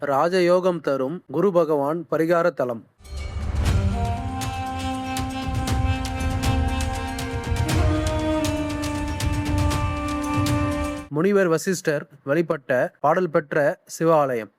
ராஜயோகம் தரும் குரு பகவான் பரிகார தலம். முனிவர் வசிஷ்டர் வழிபட்ட பாடல் பெற்ற சிவ ஆலயம்.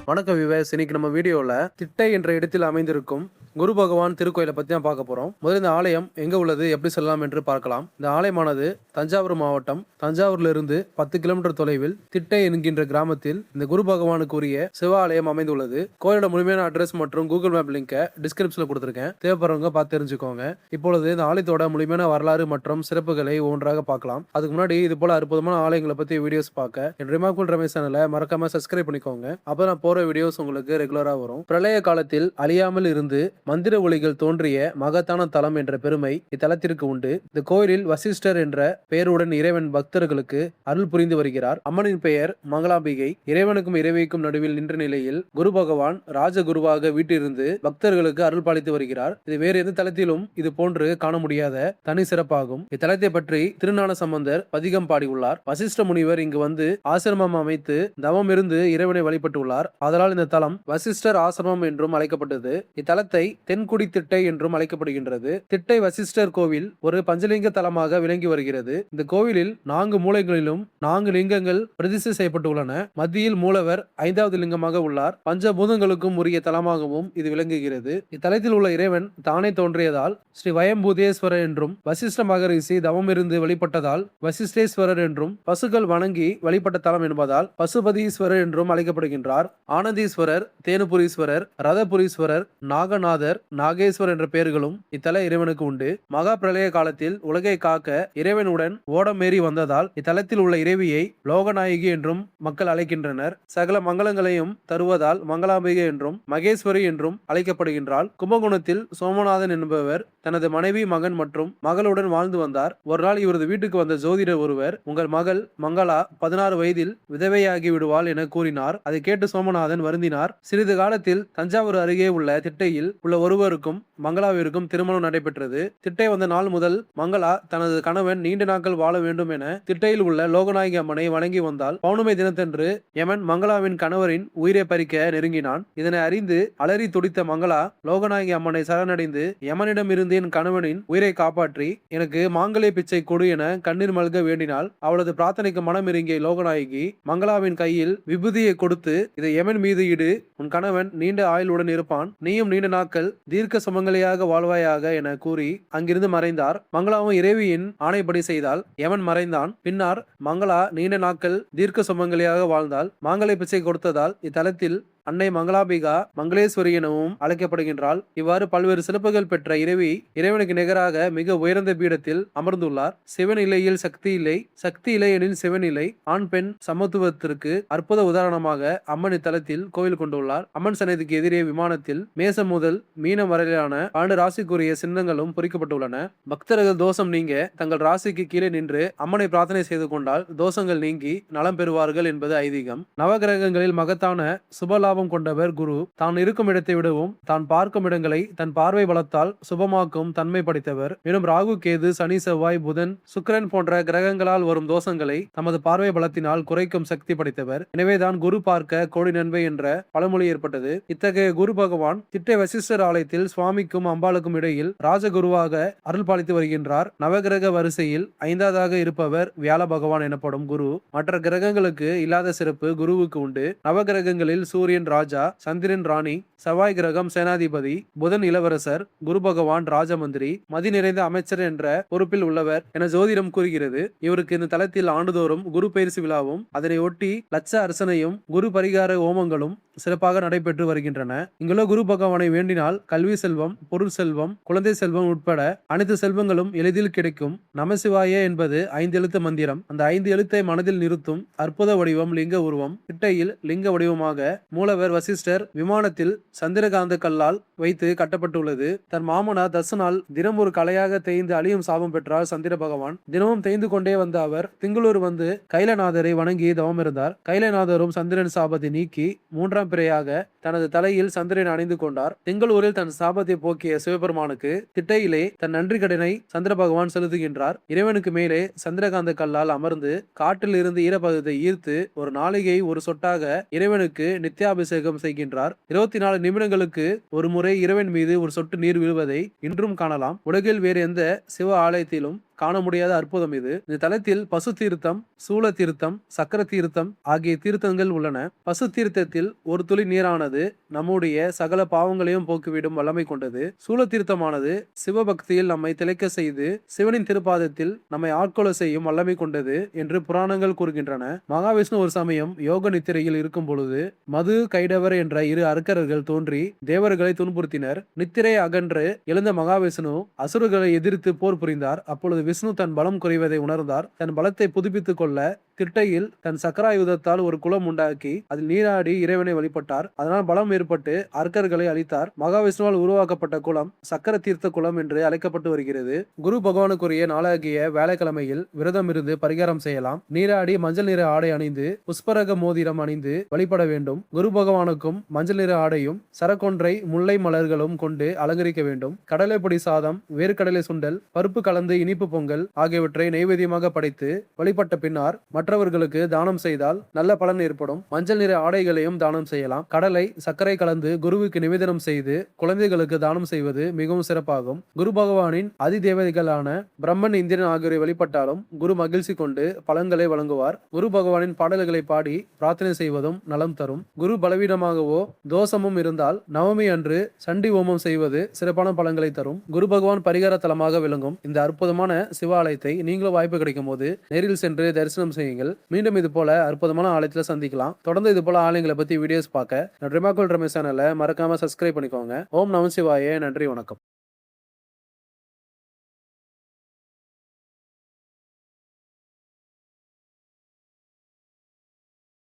வணக்கம் விவேஸ். இன்னைக்கு நம்ம வீடியோல திட்டை என்ற இடத்தில் அமைந்திருக்கும் குரு பகவான் திருக்கோயிலை பத்தி தான் பார்க்க போறோம். முதல்ல இந்த ஆலயம் எங்க உள்ளது, எப்படி செல்லலாம் என்று பார்க்கலாம். இந்த ஆலயமானது தஞ்சாவூர் மாவட்டம் தஞ்சாவூர்ல இருந்து 10 கிலோமீட்டர் தொலைவில் திட்டை என்கின்ற கிராமத்தில் இந்த குரு பகவானுக்கு உரிய சிவ ஆலயம் அமைந்துள்ளது. கோயிலோட முழுமையான அட்ரஸ் மற்றும் கூகுள் மேப் லிங்கை டிஸ்கிரிப்ஷன்ல கொடுத்திருக்கேன், தேவைப்படுறவங்க பார்த்து தெரிஞ்சுக்கோங்க. இப்பொழுது இந்த ஆலயத்தோட முழுமையான வரலாறு மற்றும் சிறப்புகளை ஒன்றாக பார்க்கலாம். அதுக்கு முன்னாடி இது போல அற்புதமான ஆலயங்களை பத்தி வீடியோஸ் பார்க்க என் ரிமார்க்கபிள் ரமேஷ் சேனலை மறக்காம சப்ஸ்கிரைப் பண்ணிக்கோங்க. அப்ப நான் போற வீடியோஸ் உங்களுக்கு ரெகுலரா வரும். பிரளய காலத்தில் அழியாமல் இருந்து மந்திர ஒளிகள் தோன்றிய மகத்தான தலம் என்ற பெருமை இத்தலத்திற்கு உண்டு. இந்த கோயிலில் வசிஷ்டர் என்ற பெயருடன் இறைவன் பக்தர்களுக்கு அருள் புரிந்து வருகிறார். அம்மனின் பெயர் மங்களாம்பிகை. இறைவனுக்கும் இறைவிக்கும் நடுவில் நின்ற நிலையில் குரு பகவான் ராஜகுருவாக வீட்டிலிருந்து பக்தர்களுக்கு அருள் பாலித்து வருகிறார். இது வேறு எந்த தலத்திலும் இது போன்று காண முடியாத தனி சிறப்பாகும். இத்தலத்தை பற்றி திருஞான சம்பந்தர் பதிகம் பாடியுள்ளார். வசிஷ்ட முனிவர் இங்கு வந்து ஆசிரமம் அமைத்து தவம் இருந்து இறைவனை வழிபட்டுள்ளார். அதனால் இந்த தலம் வசிஷ்டர் ஆசிரமம் என்றும் அழைக்கப்பட்டது. இத்தலத்தை தென்குடி திட்டை என்றும் அழைக்கப்படுகின்றது. திட்டை வசிஷ்டர் கோவில் ஒரு பஞ்சலிங்க தலமாக விளங்கி வருகிறது. இந்த கோவிலில் 4 மூலைகளிலும் 4 லிங்கங்கள் பிரதிஷ்டை செய்யப்பட்டுள்ளன. மத்தியில் மூலவர் 5வது லிங்கமாக உள்ளார். பஞ்சபூதங்களுக்கும் உரிய தலமாகவும் இது விளங்குகிறது. இத்தலத்தில் உள்ள இறைவன் தானே தோன்றியதால் ஸ்ரீ வயம்பூதேஸ்வரர் என்றும், வசிஷ்ட மகரிஷி தவம் இருந்து வழிபட்டதால் வசிஷ்டேஸ்வரர் என்றும், பசுக்கள் வணங்கி வழிபட்ட தலம் என்பதால் பசுபதீஸ்வரர் என்றும் அழைக்கப்படுகின்றார். ஆனந்தீஸ்வரர், தேனுபுரீஸ்வரர், ரதபுரீஸ்வரர், நாகநாதர், நாகேஸ்வர் என்ற பெயர்களும் இத்தல இறைவனுக்கு உண்டு. மகா பிரளய காலத்தில் உலகை காக்க இறைவனுடன் ஓடமேறி வந்ததால் இத்தலத்தில் உள்ள இறைவியை லோகநாயகி என்றும் மக்கள் அழைக்கின்றனர். சகல மங்களங்களையும் தருவதால் மங்களாம்பிகை என்றும் மகேஸ்வரி என்றும் அழைக்கப்படுகின்றாள். கும்பகோணத்தில் சோமநாதன் என்பவர் தனது மனைவி, மகன் மற்றும் மகளுடன் வாழ்ந்து வந்தார். ஒரு நாள் இவரது வீட்டுக்கு வந்த ஜோதிடர் ஒருவர், உங்கள் மகள் மங்களா 16 வயதில் விதவையாகி விடுவாள் என கூறினார். அதை கேட்டு சோமநாதன் வருந்தினார். சிறிது காலத்தில் தஞ்சாவூர் அருகே உள்ள திட்டையில் உள்ள ஒருவருக்கும் மங்களாவிற்கும் திருமணம் நடைபெற்றது. திட்டை வந்த நாள் முதல் மங்களா தனது கணவன் நீண்ட நாட்கள் வாழ வேண்டும் என திட்டையில் உள்ள லோகநாயகி அம்மனை வணங்கி வந்தாள். பௌர்ணமி தினத்தன்று யமன் மங்களாவின் கணவரின் உயிரை பறிக்க நெருங்கினான். இதனை அறிந்து அலறி துடித்த மங்களா லோகநாயகி அம்மனை சரணடைந்து, யமனிடம் இருந்து என் கணவனின் உயிரை காப்பாற்றி எனக்கு மாங்கல்ய பிச்சை கொடு என கண்ணீர் மல்க வேண்டினாள். அவளது பிரார்த்தனைக்கு மனம் இறங்கிய லோகநாயகி மங்களாவின் கையில் விபூதியை கொடுத்து, இதை யமன் மீது இடு, உன் கணவன் நீண்ட ஆயுளுடன் இருப்பான், நீயும் நீண்ட நாட்கள் தீர்க்க சுமங்கலியாக வாழ்வாயாக என கூறி அங்கிருந்து மறைந்தார். மங்களாவும் இறைவியின் ஆணைப்படி செய்தால் யமன் மறைந்தான். பின்னர் மங்களா நீண்ட நாட்கள் தீர்க்க சுமங்கலியாக வாழ்ந்தால். மாங்கல்ய பிச்சை கொடுத்ததால் இத்தலத்தில் அன்னை மங்களாம்பிகா மங்களேஸ்வரி எனவும் அழைக்கப்படுகின்றாள். இவ்வாறு பல்வேறு சிறப்புகள் பெற்ற இறைவி இறைவனுக்கு நிகராக மிக உயர்ந்த பீடத்தில் அமர்ந்துள்ளார். சிவன் இல்லையில் சக்தி இல்லை, சக்தி இல்லை எனில் சிவன் இல்லை. ஆண் பெண் சமத்துவத்திற்கு அற்புத உதாரணமாக அம்மன் இத்தலத்தில் கோவில் கொண்டுள்ளார். அம்மன் சன்னதிக்கு எதிரே விமானத்தில் மேசம் முதல் மீனம் வரையிலான 12 ராசிக்குரிய சின்னங்களும் பொறிக்கப்பட்டுள்ளன. பக்தர்கள் தோஷம் நீங்க தங்கள் ராசிக்கு கீழே நின்று அம்மனை பிரார்த்தனை செய்து கொண்டால் தோஷங்கள் நீங்கி நலம் பெறுவார்கள் என்பது ஐதீகம். நவகிரகங்களில் மகத்தான சுபலா கொண்டவர் குரு. தான் இருக்கும் இடத்தை விடவும் தான் பார்க்கும் இடங்களை தன் பார்வை பலத்தால் சுபமாக்கும் தன்மை படைத்தவர். மேலும் ராகு, கேது, சனி, செவ்வாய், புதன், சுக்கிரன் போன்ற கிரகங்களால் வரும் தோஷங்களை தமது பார்வை பலத்தினால் குறைக்கும் சக்தி படைத்தவர். எனவேதான் குரு பார்க்க கோடி நன்மை என்ற பழமொழி ஏற்பட்டது. இத்தகைய குரு பகவான் திட்டை வசிஷ்டர் ஆலயத்தில் சுவாமிக்கும் அம்பாளுக்கும் இடையில் ராஜகுருவாக அருள் பாலித்து வருகின்றார். நவகிரக வரிசையில் 5வதாக இருப்பவர் வியாழ பகவான் எனப்படும் குரு. மற்ற கிரகங்களுக்கு இல்லாத சிறப்பு குருவுக்கு உண்டு. நவகிரகங்களில் சூரியன் ராஜா, சந்திரன் ராணி, செவ்வாய் கிரகம் சேனாதிபதி, புதன் இளவரசர், குரு பகவான் ராஜமந்திரி, மதி நிறைந்த அமைச்சர் என்ற பொறுப்பில் உள்ளவர் என ஜோதிடம் கூறுகிறது. இவருக்கு இந்த தலத்தில் ஆண்டுதோறும் குரு பயிற்சி விழாவும் அதனை ஒட்டி லட்ச அர்ச்சனையும் குரு பரிகார ஹோமங்களும் சிறப்பாக நடைபெற்று வருகின்றன. இங்குள்ள குரு பகவானை வேண்டினால் கல்வி செல்வம், பொருள் செல்வம், குழந்தை செல்வம் உட்பட அனைத்து செல்வங்களும் எளிதில் கிடைக்கும். நமசிவாய என்பது 5 எழுத்து மந்திரம். அந்த 5 எழுத்தை மனதில் நிறுத்தும் அற்புத வடிவம் லிங்க உருவம். திட்டையில் லிங்க வடிவமாக மூல மூலவர் வசிஷ்டர் விமானத்தில் சந்திரகாந்த கல்லால் வைத்து கட்டப்பட்டுள்ளது. தன் மாமனார் தசனால் தினம் ஒரு கலையாக தேய்ந்து அழியும் சாபம் பெற்றார் சந்திர பகவான். தினமும் தேய்ந்து கொண்டே வந்த அவர் திங்களூர் வந்து கைலநாதரை வணங்கி தவம் இருந்தார். கைலநாதரும் சந்திரன் சாபத்தை நீக்கி 3ஆம் பிறையாக தனது தலையில் சந்திரன் அணிந்து கொண்டார். திங்களூரில் தன் சாபத்தை போக்கிய சிவபெருமானுக்கு திட்டையிலே தன் நன்றி கடனை சந்திர பகவான் செலுத்துகின்றார். இறைவனுக்கு மேலே சந்திரகாந்த கல்லால் அமர்ந்து காற்றில் இருந்து ஈரப்பதத்தை ஈர்த்து ஒரு நாளிகை ஒரு சொட்டாக இறைவனுக்கு நித்தியாபிஷேகம் செய்கின்றார். 24 நிமிடங்களுக்கு ஒரு முறை இறைவன் மீது ஒரு சொட்டு நீர் விழுவதை இன்றும் காணலாம். உலகில் வேறு எந்த சிவ ஆலயத்திலும் காண முடியாத அற்புதம் இது. இந்த தலத்தில் பசு தீர்த்தம், சூல தீர்த்தம், சக்கர தீர்த்தம் ஆகிய தீர்த்தங்கள் உள்ளன. பசு தீர்த்தத்தில் ஒரு துளி நீரானது நம்முடைய சகல பாவங்களையும் போக்கிவிடும் வல்லமை கொண்டது. சூல தீர்த்தமானது சிவபக்தியில் நம்மை திளைக்க செய்து சிவனின் திருப்பாதத்தில் நம்மை ஆட்கொள்ள செய்யும் வல்லமை கொண்டது என்று புராணங்கள் கூறுகின்றன. மகாவிஷ்ணு ஒரு சமயம் யோக நித்திரையில் இருக்கும் பொழுது மது கைடவர் என்ற 2 அரக்கர்கள் தோன்றி தேவர்களை துன்புறுத்தினர். நித்திரை அகன்று எழுந்த மகாவிஷ்ணு அசுரர்களை எதிர்த்து போர் புரிந்தார். அப்பொழுது விஷ்ணு தன் பலம் குறைவதை உணர்ந்தார். தன் பலத்தை புதுப்பித்துக் கொள்ள திட்டையில் தன் சக்கராயுதத்தால் ஒரு குளம் உண்டாக்கி அதில் நீராடி இறைவனை வழிபட்டார். அதனால் பலம் ஏற்பட்டு அர்க்கர்களை அழித்தார். மகாவிஷ்ணுவால் உருவாக்கப்பட்ட குளம் சக்கர தீர்த்த குளம் என்று அழைக்கப்பட்டு வருகிறது. குரு பகவானுக்குரிய நாளாகிய வேலைக்கிழமையில் விரதம் இருந்து பரிகாரம் செய்யலாம். நீராடி மஞ்சள் நிற ஆடை அணிந்து புஷ்பரக மோதிரம் அணிந்து வழிபட வேண்டும். குரு பகவானுக்கும் மஞ்சள் நிற ஆடையும் சரக்கொன்றை முல்லை மலர்களும் கொண்டு அலங்கரிக்க வேண்டும். கடலைப்பொடி சாதம், வேர்க்கடலை சுண்டல், பருப்பு கலந்து இனிப்பு பொங்கல் ஆகியவற்றை நைவேத்தியமாக படைத்து வழிபட்ட பின்னர் மற்றவர்களுக்கு தானம் செய்தால் நல்ல பலன் ஏற்படும். மஞ்சள் நிற ஆடைகளையும் தானம் செய்யலாம். கடலை சர்க்கரை கலந்து குருவுக்கு நிவேதனம் செய்து குழந்தைகளுக்கு தானம் செய்வது மிகவும் சிறப்பாகும். குரு பகவானின் அதி தேவதைகளான பிரம்மன், இந்திரன் ஆகியோரை வழிபட்டாலும் குரு மகிழ்ச்சி கொண்டு பலன்களை வழங்குவார். குரு பகவானின் பாடல்களை பாடி பிரார்த்தனை செய்வதும் நலம் தரும். குரு பலவீனமாகவோ தோஷமும் இருந்தால் நவமி அன்று சண்டி ஹோமம் செய்வது சிறப்பான பலன்களை தரும். குரு பகவான் பரிகார தலமாக விளங்கும் இந்த அற்புதமான சிவாலயத்தை நீங்களும் வாய்ப்பு கிடைக்கும் போது நேரில் சென்று தரிசனம் செய்யுங்கள். மீண்டும் இது போல அற்புதமான ஆலயத்தில் சந்திக்கலாம். தொடர்ந்து இது போல ஆலயங்களை பத்தி வீடியோஸ் பார்க்க ரிமாக்கோல் ரமேஷ் சேனலை மறக்காம சப்ஸ்கிரைப் பண்ணிக்கோங்க. ஓம் நம சிவாய. நன்றி, வணக்கம்.